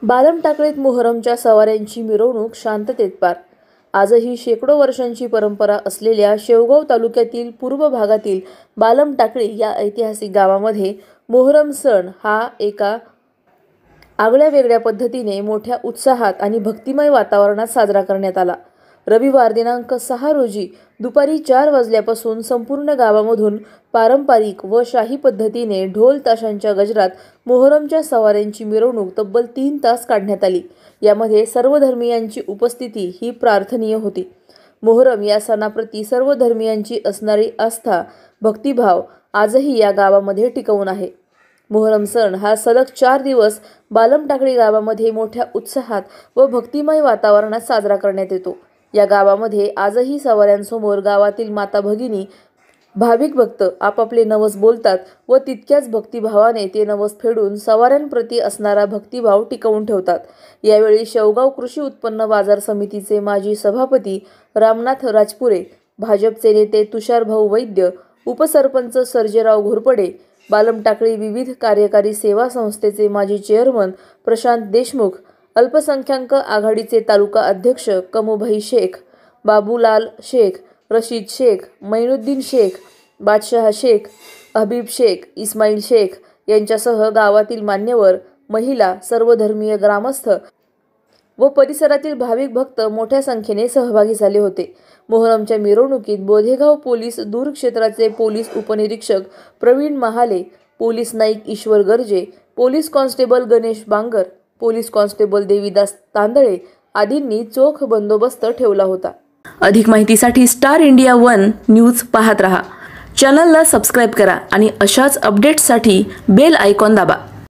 बालम टाकळीत मोहरमच्या सवाऱ्यांची मिरवणूक शांततेत पार। आजही शेकडो वर्षांची परंपरा असलेल्या शेवगाव तालुक्यातील पूर्व भागातील बालम टाकळी या ऐतिहासिक गावामध्ये मोहरम सण हा एका आगळ्या वेगळ्या पद्धतीने मोठ्या उत्साहात आणि भक्तिमय वातावरणात साजरा करण्यात आला। रविवार दिनांक 6 रोजी दुपारी 4 वाजल्यापासून संपूर्ण गावामधून पारंपरिक व शाही पद्धतीने ढोल ताशांच्या गजरात मोहरमच्या सवाऱ्यांची मिरवणूक तब्बल 3 तास काढण्यात आली। यामध्ये सर्व धर्मियांची उपस्थिती ही प्रार्थनीय होती। मोहरम या सणाप्रती सर्व धर्मियांची असणारी आस्था, भक्तिभाव आजही या गावामध्ये टिकवून आहे। मोहरम सण हा सलग 4 दिवस बालम टाकळी गावामध्ये मोठ्या उत्साहात व भक्तिमय वातावरणात साजरा करण्यात येतो। या गावामध्ये आजही सवाऱ्यांसमोर गावातील माता भगिनी, भाविक भक्त आपापले नवस बोलतात व तितक्याच भक्तिभावाने ते नवस फेडून सवाऱ्यांप्रती असणारा भक्तिभाव टिकवून ठेवतात। यावेळी शेवगाव कृषी उत्पन्न बाजार समितीचे माजी सभापती रामनाथ राजपुरे, भाजपचे नेते तुषारभाऊ वैद्य, उपसरपंच सर्जेराव घोरपडे, बालम टाकळी विविध कार्यकारी सेवा संस्थेचे माजी चेअरमन प्रशांत देशमुख, अल्पसंख्याक आघाडीचे तालुका अध्यक्ष कमूभाई शेख, बाबूलाल शेख, रशीद शेख, मैनुद्दीन शेख, बादशाह शेख, हबीब शेख, इस्माईल शेख यांच्यासह गावातील मान्यवर, महिला, सर्वधर्मीय ग्रामस्थ व परिसरातील भाविक भक्त मोठ्या संख्येने सहभागी झाले होते। मोहरमच्या मिरवणुकीत बोधेगाव पोलीस दूर क्षेत्राचे पोलीस उपनिरीक्षक Pravin Mahale, police Naik Ishwar Garje, police constable Ganesh Bangar, police constable Devidas Tandale आदींनी चोख बंदोबस्त ठेवला होता। अधिक माहितीसाठी स्टार इंडिया 1 न्यूज पाहत रहा। चॅनलला सबस्क्राइब करा आणि अशाच अपडेट्ससाठी बेल आयकॉन दाबा।